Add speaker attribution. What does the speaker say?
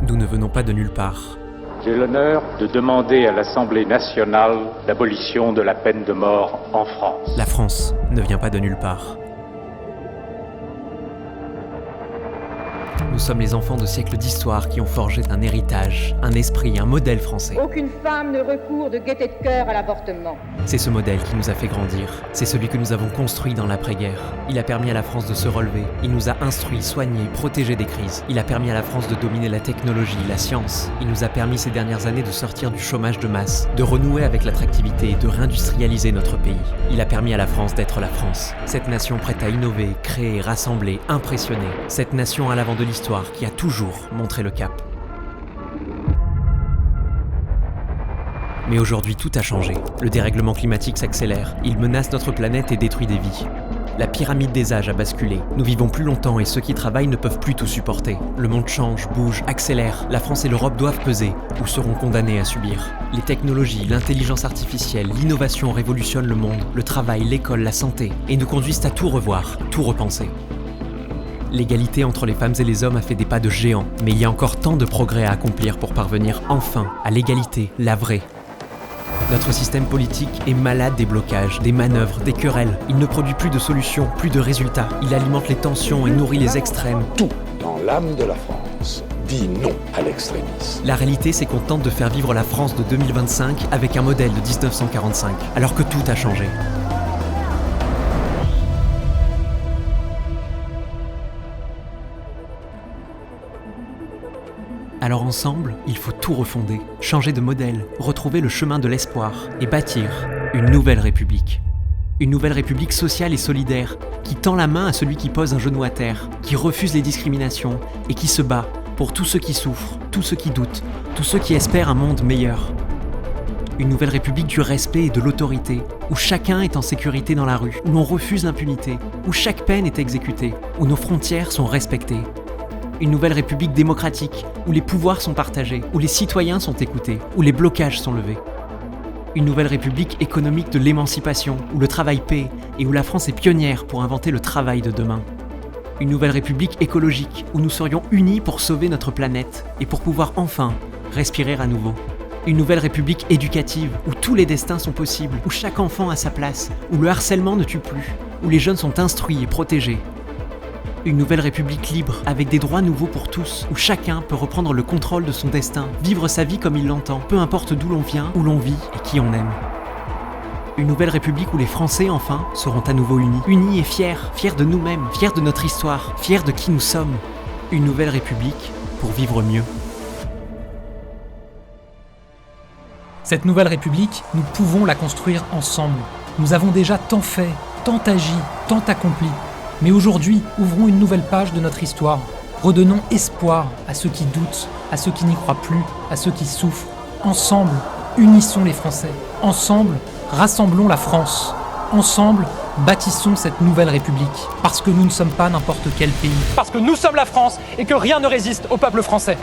Speaker 1: Nous ne venons pas de nulle part.
Speaker 2: J'ai l'honneur de demander à l'Assemblée nationale l'abolition de la peine de mort en France.
Speaker 1: La France ne vient pas de nulle part. Nous sommes les enfants de siècles d'histoire qui ont forgé un héritage, un esprit, un modèle français.
Speaker 3: Aucune femme ne recourt de gaieté de cœur à l'avortement.
Speaker 1: C'est ce modèle qui nous a fait grandir. C'est celui que nous avons construit dans l'après-guerre. Il a permis à la France de se relever. Il nous a instruits, soignés, protégés des crises. Il a permis à la France de dominer la technologie, la science. Il nous a permis ces dernières années de sortir du chômage de masse, de renouer avec l'attractivité et de réindustrialiser notre pays. Il a permis à la France d'être la France. Cette nation prête à innover, créer, rassembler, impressionner. Cette nation à l'avant de l'histoire qui a toujours montré le cap. Mais aujourd'hui, tout a changé. Le dérèglement climatique s'accélère. Il menace notre planète et détruit des vies. La pyramide des âges a basculé. Nous vivons plus longtemps et ceux qui travaillent ne peuvent plus tout supporter. Le monde change, bouge, accélère. La France et l'Europe doivent peser ou seront condamnés à subir. Les technologies, l'intelligence artificielle, l'innovation révolutionnent le monde, le travail, l'école, la santé et nous conduisent à tout revoir, tout repenser. L'égalité entre les femmes et les hommes a fait des pas de géant, mais il y a encore tant de progrès à accomplir pour parvenir enfin à l'égalité, la vraie. Notre système politique est malade des blocages, des manœuvres, des querelles. Il ne produit plus de solutions, plus de résultats. Il alimente les tensions et nourrit les extrêmes.
Speaker 4: Tout dans l'âme de la France dit non à l'extrémisme.
Speaker 1: La réalité, c'est qu'on tente de faire vivre la France de 2025 avec un modèle de 1945, alors que tout a changé. Alors ensemble, il faut tout refonder, changer de modèle, retrouver le chemin de l'espoir et bâtir une nouvelle République. Une nouvelle République sociale et solidaire, qui tend la main à celui qui pose un genou à terre, qui refuse les discriminations et qui se bat pour tous ceux qui souffrent, tous ceux qui doutent, tous ceux qui espèrent un monde meilleur. Une nouvelle République du respect et de l'autorité, où chacun est en sécurité dans la rue, où l'on refuse l'impunité, où chaque peine est exécutée, où nos frontières sont respectées. Une nouvelle République démocratique, où les pouvoirs sont partagés, où les citoyens sont écoutés, où les blocages sont levés. Une nouvelle République économique de l'émancipation, où le travail paie et où la France est pionnière pour inventer le travail de demain. Une nouvelle République écologique, où nous serions unis pour sauver notre planète et pour pouvoir enfin respirer à nouveau. Une nouvelle République éducative, où tous les destins sont possibles, où chaque enfant a sa place, où le harcèlement ne tue plus, où les jeunes sont instruits et protégés. Une nouvelle République libre, avec des droits nouveaux pour tous, où chacun peut reprendre le contrôle de son destin, vivre sa vie comme il l'entend, peu importe d'où l'on vient, où l'on vit et qui on aime. Une nouvelle République où les Français, enfin, seront à nouveau unis. Unis et fiers, fiers de nous-mêmes, fiers de notre histoire, fiers de qui nous sommes. Une nouvelle République pour vivre mieux.
Speaker 5: Cette nouvelle République, nous pouvons la construire ensemble. Nous avons déjà tant fait, tant agi, tant accompli. Mais aujourd'hui, ouvrons une nouvelle page de notre histoire. Redonnons espoir à ceux qui doutent, à ceux qui n'y croient plus, à ceux qui souffrent. Ensemble, unissons les Français. Ensemble, rassemblons la France. Ensemble, bâtissons cette nouvelle République. Parce que nous ne sommes pas n'importe quel pays.
Speaker 6: Parce que nous sommes la France et que rien ne résiste au peuple français.